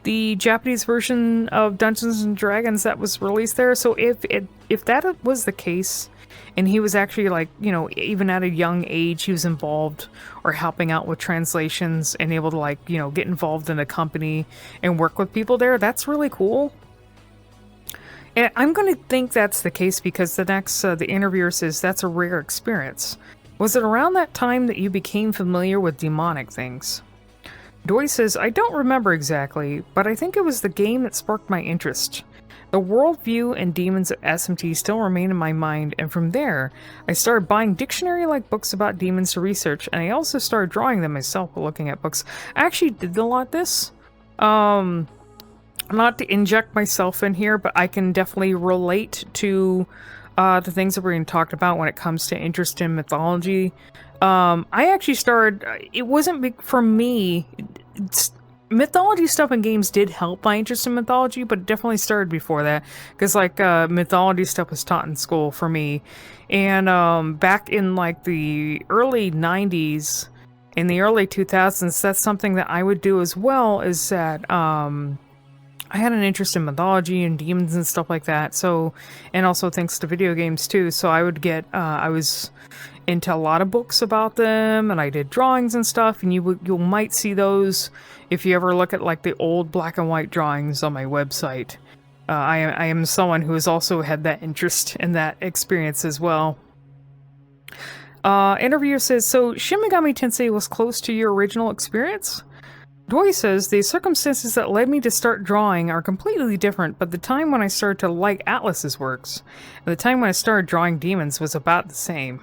the Japanese version of Dungeons & Dragons that was released there. So if that was the case, and he was actually, like, you know, even at a young age, he was involved or helping out with translations and able to, like, you know, get involved in a company and work with people there, that's really cool. And I'm going to think that's the case because the interviewer says that's a rare experience. Was it around that time that you became familiar with demonic things? Doi says, I don't remember exactly, but I think it was the game that sparked my interest. The worldview and demons of SMT still remain in my mind, and from there, I started buying dictionary-like books about demons to research, and I also started drawing them myself while looking at books. I actually did a lot of this. Not to inject myself in here, but I can definitely relate to the things that we're going to talk about when it comes to interest in mythology. I actually started, it wasn't big for me, mythology stuff in games did help my interest in mythology, but it definitely started before that, because, like, mythology stuff was taught in school for me, and, back in, like, the early 90s, in the early 2000s, that's something that I would do as well, is that I had an interest in mythology and demons and stuff like that. So, and also thanks to video games too. So I would get, I was into a lot of books about them, and I did drawings and stuff. And you might see those if you ever look at like the old black and white drawings on my website. I am someone who has also had that interest in that experience as well. Interviewer says, so Shin Megami Tensei was close to your original experience? Doi says, the circumstances that led me to start drawing are completely different, but the time when I started to like Atlas's works, and the time when I started drawing demons was about the same.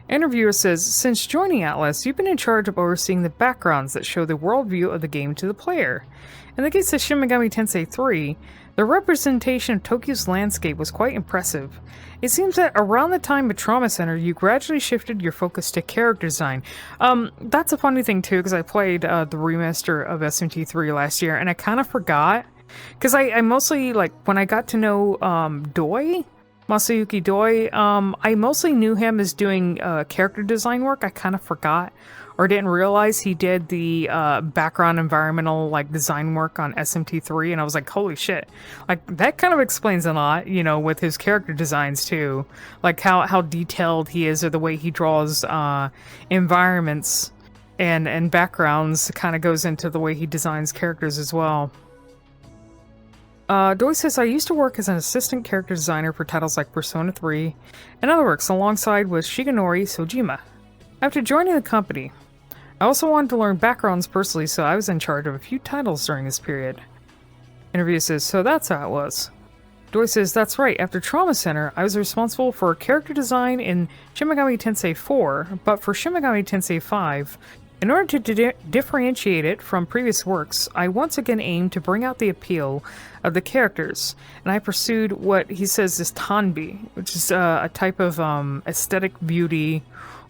Interviewer says, since joining Atlas, you've been in charge of overseeing the backgrounds that show the worldview of the game to the player. In the case of Shin Megami Tensei 3, the representation of Tokyo's landscape was quite impressive. It seems that around the time of Trauma Center, you gradually shifted your focus to character design. That's a funny thing too, because I played the remaster of SMT3 last year, and I kind of forgot. Because I mostly, like, when I got to know Doi, Masayuki Doi, I mostly knew him as doing character design work. I kind of forgot or didn't realize he did the background environmental like design work on SMT3, and I was like, holy shit. Like, that kind of explains a lot, you know, with his character designs too. Like how detailed he is, or the way he draws environments and backgrounds kind of goes into the way he designs characters as well. Doi says, I used to work as an assistant character designer for titles like Persona 3 and other works alongside with Shigenori Sojima. After joining the company, I also wanted to learn backgrounds personally, so I was in charge of a few titles during this period. Interviewer says, so that's how it was. Doi says, that's right, after Trauma Center, I was responsible for character design in Shin Megami Tensei 4, but for Shin Megami Tensei 5, in order to differentiate it from previous works, I once again aimed to bring out the appeal of the characters, and I pursued what he says is tanbi, which is a type of aesthetic beauty,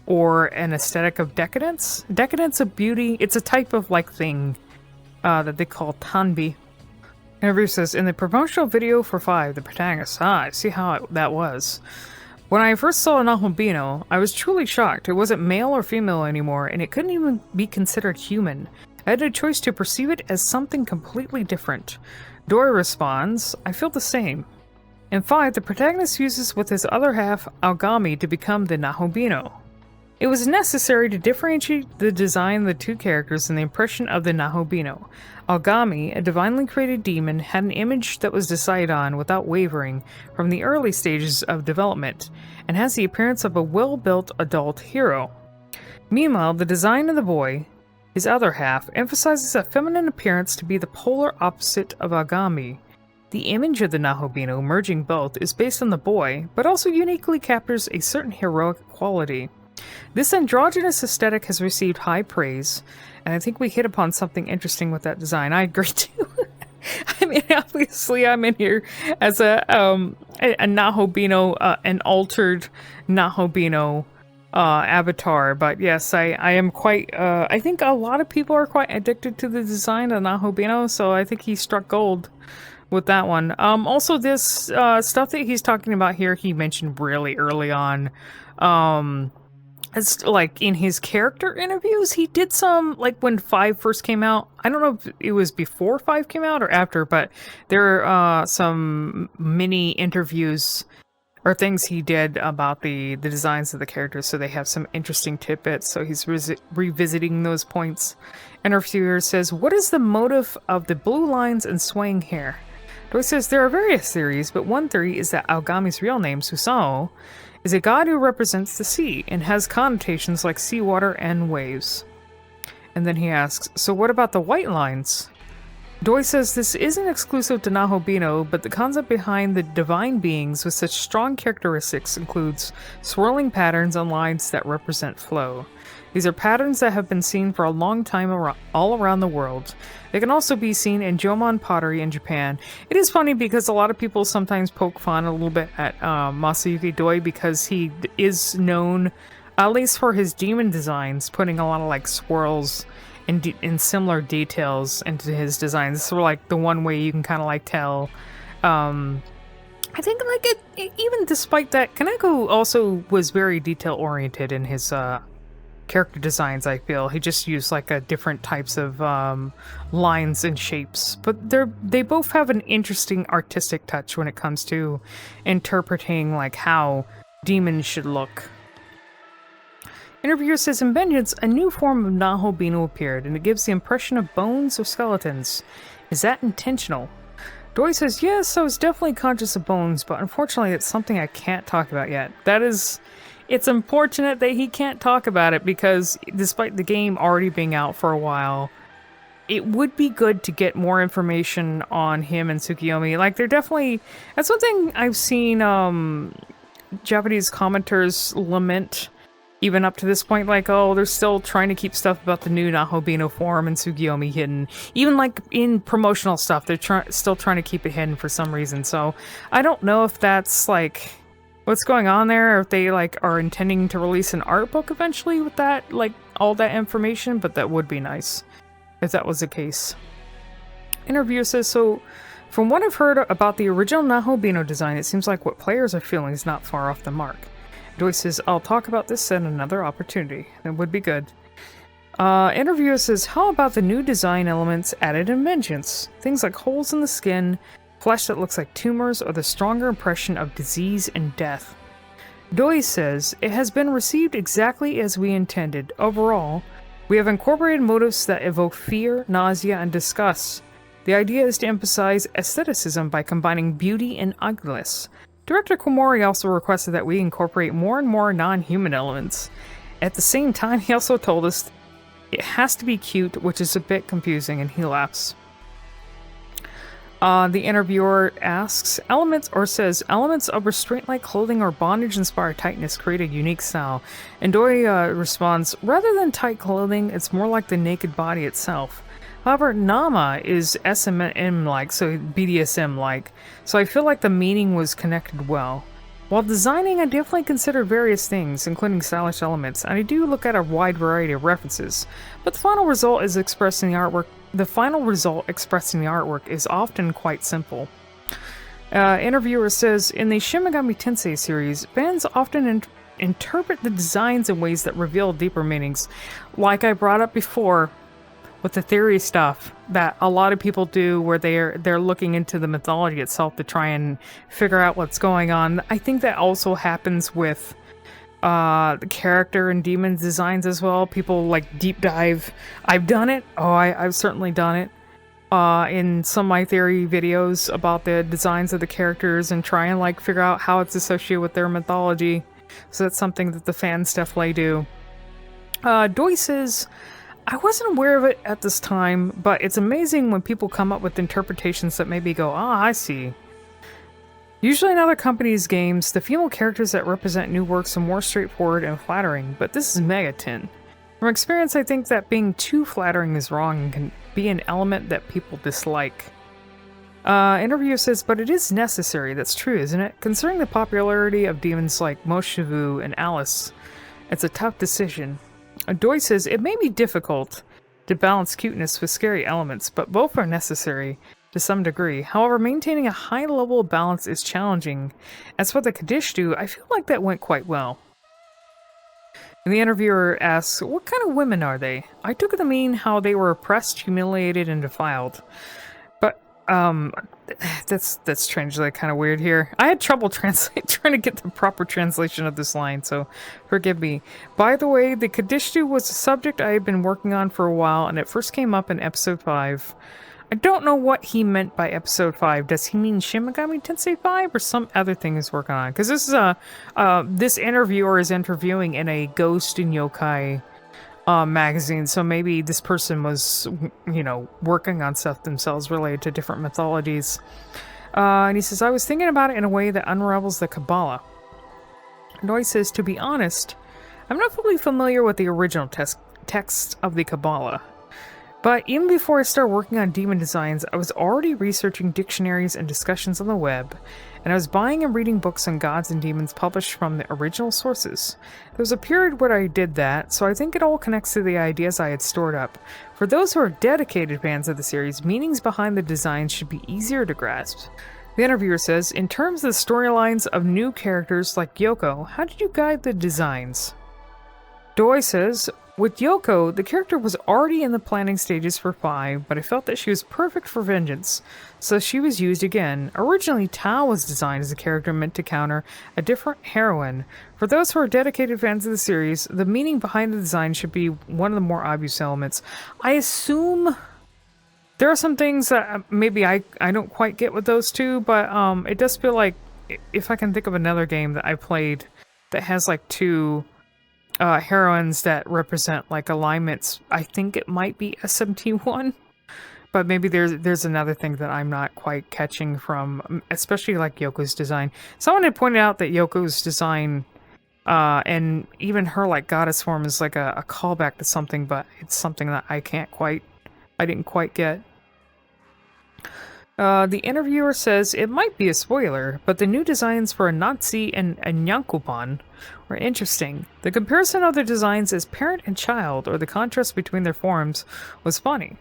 or an aesthetic of decadence. Decadence of beauty, it's a type of like thing that they call tanbi. Interviewer says, in the promotional video for 5, the protagonist, I see how that was. When I first saw Nahobino, I was truly shocked. It wasn't male or female anymore, and it couldn't even be considered human. I had a choice to perceive it as something completely different. Doi responds, I feel the same. In 5, the protagonist uses with his other half, Aogami, to become the Nahobino. It was necessary to differentiate the design of the two characters and the impression of the Nahobino. Aogami, a divinely created demon, had an image that was decided on without wavering from the early stages of development, and has the appearance of a well-built adult hero. Meanwhile, the design of the boy, his other half, emphasizes a feminine appearance to be the polar opposite of Aogami. The image of the Nahobino, merging both, is based on the boy, but also uniquely captures a certain heroic quality. This androgynous aesthetic has received high praise, and I think we hit upon something interesting with that design. I agree too. I mean, obviously I'm in here as a Nahobino, an altered Nahobino avatar, but yes, I am quite, I think a lot of people are quite addicted to the design of Nahobino, so I think he struck gold with that one. Also this stuff that he's talking about here, he mentioned really early on. It's like in his character interviews, he did some, like when 5 first came out. I don't know if it was before 5 came out or after, but there are some mini interviews or things he did about the designs of the characters, so they have some interesting tidbits, so he's revisiting those points. Interviewer says, what is the motive of the blue lines and swaying hair? Doi says, there are various theories, but one theory is that Aogami's real name, Susanoo, is a god who represents the sea and has connotations like seawater and waves. And then he asks, so what about the white lines? Doi says this isn't exclusive to Nahobino, but the concept behind the divine beings with such strong characteristics includes swirling patterns on lines that represent flow. These are patterns that have been seen for a long time all around the world. They can also be seen in Jomon pottery in Japan. It is funny because a lot of people sometimes poke fun a little bit at Masayuki Doi because he is known, at least for his demon designs, putting a lot of like swirls in similar details into his designs. This is sort of like the one way you can kind of like tell. I think like even despite that, Kaneko also was very detail oriented in his character designs, I feel. He just used like a different types of lines and shapes. But they both have an interesting artistic touch when it comes to interpreting like how demons should look. Interviewer says, in Vengeance, a new form of Nahobino appeared, and it gives the impression of bones or skeletons. Is that intentional? Doi says, yes, I was definitely conscious of bones, but unfortunately it's something I can't talk about yet. It's unfortunate that he can't talk about it, because despite the game already being out for a while, it would be good to get more information on him and Tsukuyomi. Like, that's one thing I've seen Japanese commenters lament. Even up to this point, like, oh, they're still trying to keep stuff about the new Nahobino form and Tsukuyomi hidden. Even, like, in promotional stuff, they're still trying to keep it hidden for some reason. So, I don't know if that's, like, what's going on there, or if they, like, are intending to release an art book eventually with that, like, all that information, but that would be nice if that was the case. Interviewer says, so, from what I've heard about the original Nahobino design, it seems like what players are feeling is not far off the mark. Doi says, I'll talk about this at another opportunity. It would be good. Interviewer says, how about the new design elements added in Vengeance? Things like holes in the skin, flesh that looks like tumors, or the stronger impression of disease and death. Doi says, it has been received exactly as we intended. Overall, we have incorporated motives that evoke fear, nausea, and disgust. The idea is to emphasize aestheticism by combining beauty and ugliness. Director Komori also requested that we incorporate more and more non-human elements. At the same time, he also told us it has to be cute, which is a bit confusing, and he laughs. The interviewer asks, elements of restraint-like clothing or bondage-inspired tightness create a unique style. And Doi responds, rather than tight clothing, it's more like the naked body itself. However, Nama is SM-like, so BDSM-like, so I feel like the meaning was connected well. While designing, I definitely considered various things, including stylish elements, and I do look at a wide variety of references, but the final result expressed in the artwork is often quite simple. Interviewer says, in the Shin Megami Tensei series, fans often interpret the designs in ways that reveal deeper meanings. Like I brought up before, with the theory stuff that a lot of people do where they're looking into the mythology itself to try and figure out what's going on. I think that also happens with the character and demon designs as well. People like deep dive. I've done it. I've certainly done it in some of my theory videos about the designs of the characters and try and like figure out how it's associated with their mythology. So that's something that the fans definitely do. Doi says, I wasn't aware of it at this time, but it's amazing when people come up with interpretations that maybe go, I see. Usually in other companies' games, the female characters that represent new works are more straightforward and flattering, but this is MegaTen. From experience, I think that being too flattering is wrong and can be an element that people dislike. Interviewer says, but it is necessary. That's true, isn't it? Considering the popularity of demons like Moshivu and Alice, it's a tough decision. Doi says, it may be difficult to balance cuteness with scary elements, but both are necessary to some degree. However, maintaining a high level of balance is challenging. As for the Qadistu, I feel like that went quite well. And the interviewer asks, what kind of women are they? I took it to mean how they were oppressed, humiliated, and defiled. But, that's strangely kind of weird here. I had trouble trying to get the proper translation of this line, so forgive me. By the way, the Qadistu was a subject I had been working on for a while, and it first came up in episode 5. I don't know what he meant by episode 5. Does he mean Shin Megami Tensei 5 or some other thing he's working on? Because this is this interviewer is interviewing in a Ghost and Yokai magazine, so maybe this person was, working on stuff themselves related to different mythologies. And he says, I was thinking about it in a way that unravels the Kabbalah. Doi says, to be honest, I'm not fully familiar with the original text of the Kabbalah. But even before I started working on demon designs, I was already researching dictionaries and discussions on the web, and I was buying and reading books on gods and demons published from the original sources. There was a period where I did that, so I think it all connects to the ideas I had stored up. For those who are dedicated fans of the series, meanings behind the designs should be easier to grasp. The interviewer says, in terms of the storylines of new characters like Yoko, how did you guide the designs? Doi says, with Yoko, the character was already in the planning stages for 5, but I felt that she was perfect for Vengeance, so she was used again. Originally, Tao was designed as a character meant to counter a different heroine. For those who are dedicated fans of the series, the meaning behind the design should be one of the more obvious elements. I assume there are some things that maybe I don't quite get with those two, but it does feel like, if I can think of another game that I played that has like two heroines that represent like alignments, I think it might be SMT1, but maybe there's another thing that I'm not quite catching from, especially like Yoko's design. Someone had pointed out that Yoko's design and even her like goddess form is like a callback to something, but it's something that I didn't quite get. The interviewer says it might be a spoiler, but the new designs for Anansi and Onyankopon were interesting. The comparison of their designs as parent and child, or the contrast between their forms, was funny.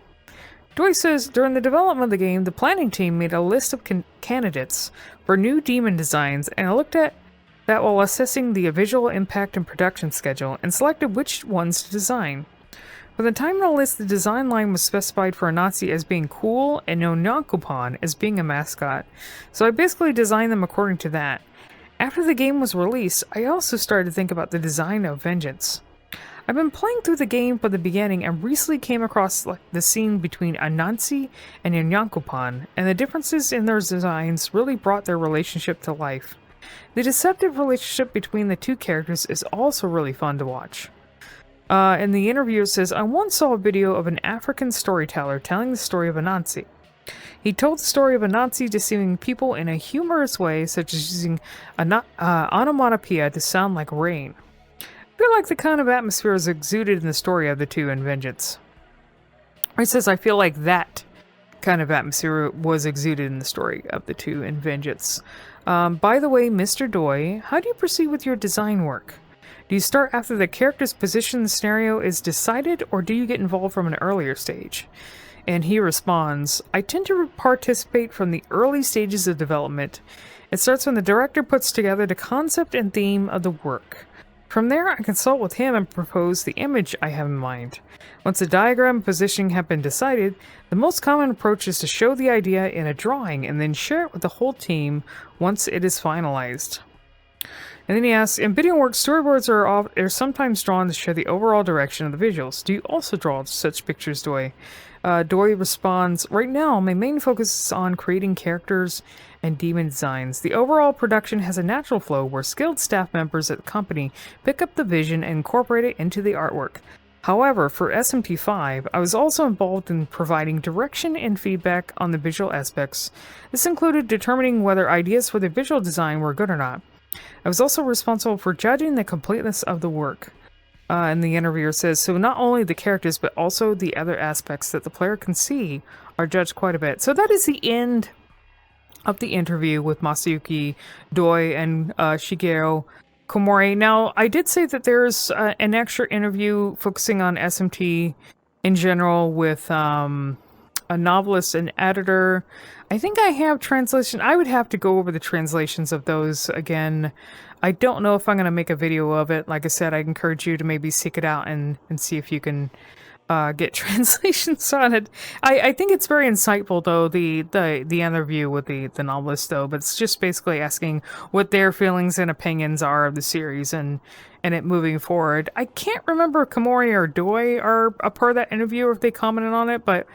Doi says, during the development of the game, the planning team made a list of candidates for new demon designs, and I looked at that while assessing the visual impact and production schedule, and selected which ones to design. By the time of the list, the design line was specified for Anansi as being cool and Onyankopon as being a mascot, so I basically designed them according to that. After the game was released, I also started to think about the design of Vengeance. I've been playing through the game from the beginning and recently came across the scene between Anansi and Onyankopon, and the differences in their designs really brought their relationship to life. The deceptive relationship between the two characters is also really fun to watch. And the interviewer says, I once saw a video of an African storyteller telling the story of Anansi. He told the story of Anansi deceiving people in a humorous way, such as using onomatopoeia to sound like rain. I feel like the kind of atmosphere is exuded in the story of the two in Vengeance. He says, I feel like that kind of atmosphere was exuded in the story of the two in Vengeance. By the way, Mr. Doi, how do you proceed with your design work? Do you start after the character's position in the scenario is decided, or do you get involved from an earlier stage? And he responds, I tend to participate from the early stages of development. It starts when the director puts together the concept and theme of the work. From there, I consult with him and propose the image I have in mind. Once the diagram and positioning have been decided, the most common approach is to show the idea in a drawing and then share it with the whole team once it is finalized. And then he asks, in video work, storyboards are sometimes drawn to show the overall direction of the visuals. Do you also draw such pictures, Doi? Doi responds, right now, my main focus is on creating characters and demon designs. The overall production has a natural flow where skilled staff members at the company pick up the vision and incorporate it into the artwork. However, for SMT5, I was also involved in providing direction and feedback on the visual aspects. This included determining whether ideas for the visual design were good or not. I was also responsible for judging the completeness of the work. And the interviewer says, so not only the characters, but also the other aspects that the player can see are judged quite a bit. So that is the end of the interview with Masayuki Doi and Shigeru Komori. Now, I did say that there's an extra interview focusing on SMT in general with a novelist and editor. I think I have translation. I would have to go over the translations of those again. I don't know if I'm going to make a video of it. Like I said, I encourage you to maybe seek it out and see if you can get translations on it. I think it's very insightful, though, the interview with the novelist, though. But it's just basically asking what their feelings and opinions are of the series and it moving forward. I can't remember if Komori or Doi are a part of that interview or if they commented on it, but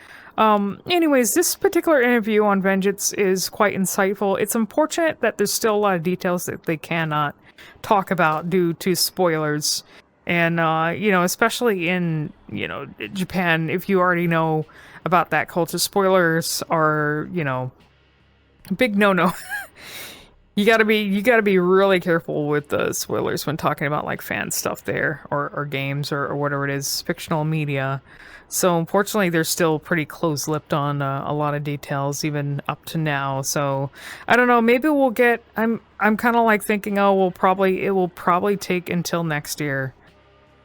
anyways, this particular interview on Vengeance is quite insightful. It's unfortunate that there's still a lot of details that they cannot talk about due to spoilers. And, especially in, Japan, if you already know about that culture, spoilers are, big no-no. You gotta be really careful with the spoilers when talking about, like, fan stuff there, or games, or whatever it is, fictional media. So, unfortunately, they're still pretty close-lipped on a lot of details, even up to now. So, I don't know, maybe we'll get... I'm kind of, like, thinking, it will probably take until next year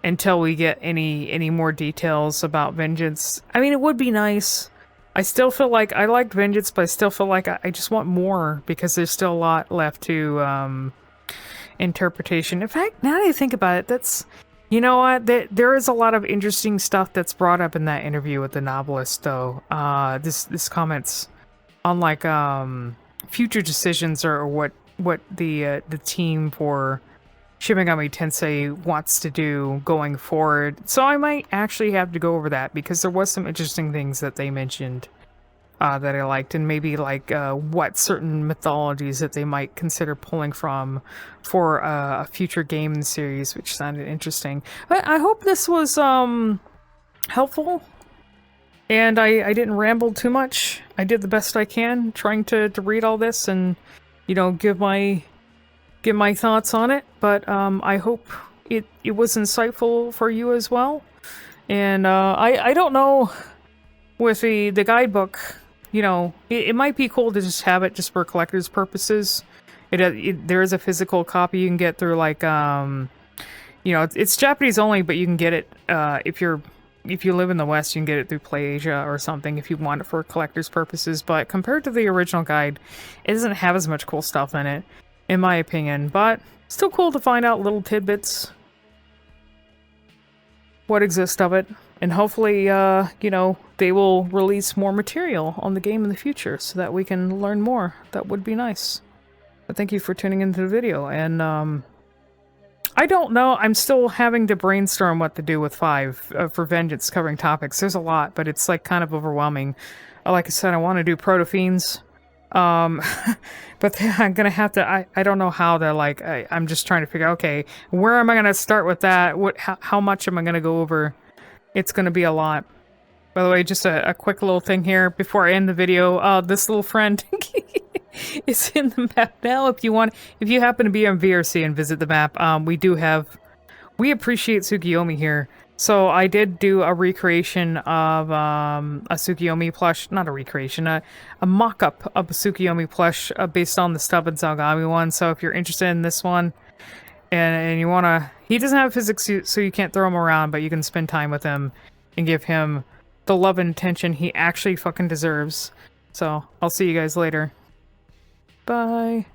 until we get any more details about Vengeance. I mean, it would be nice. I still feel like I liked Vengeance, but I still feel like I just want more because there's still a lot left to interpretation. In fact, now that I think about it, You know what? There is a lot of interesting stuff that's brought up in that interview with the novelist, though. This comments on like future decisions or what the team for Shin Megami Tensei wants to do going forward. So I might actually have to go over that because there was some interesting things that they mentioned that I liked, and maybe like what certain mythologies that they might consider pulling from for a future game in the series, which sounded interesting. I hope this was helpful, and I didn't ramble too much. I did the best I can trying to read all this and, you know, give my thoughts on it, but I hope it was insightful for you as well. And I don't know, with the guidebook, you know, it might be cool to just have it just for collector's purposes. There is a physical copy you can get through, like, you know, it's Japanese only, but you can get it if you live in the West, you can get it through PlayAsia or something if you want it for collector's purposes. But compared to the original guide, it doesn't have as much cool stuff in it, in my opinion. But still cool to find out little tidbits what exists of it. And hopefully, you know, they will release more material on the game in the future so that we can learn more. That would be nice. But thank you for tuning into the video. And I don't know. I'm still having to brainstorm what to do with 5 for Vengeance covering topics. There's a lot, but it's like kind of overwhelming. Like I said, I want to do Proto-Fiends. But I'm gonna have to, I don't know how to, like, I'm just trying to figure out, okay, where am I gonna start with that? How much am I gonna go over? It's gonna be a lot. By the way, just a quick little thing here before I end the video. This little friend is in the map now. If you happen to be on VRC and visit the map, we appreciate Tsukuyomi here. So I did do a recreation of a Tsukuyomi plush, not a recreation, a mock-up of a Tsukuyomi plush based on the Stubbins Aogami one. So if you're interested in this one, and you wanna, he doesn't have physics, so you can't throw him around, but you can spend time with him and give him the love and attention he actually fucking deserves. So I'll see you guys later. Bye.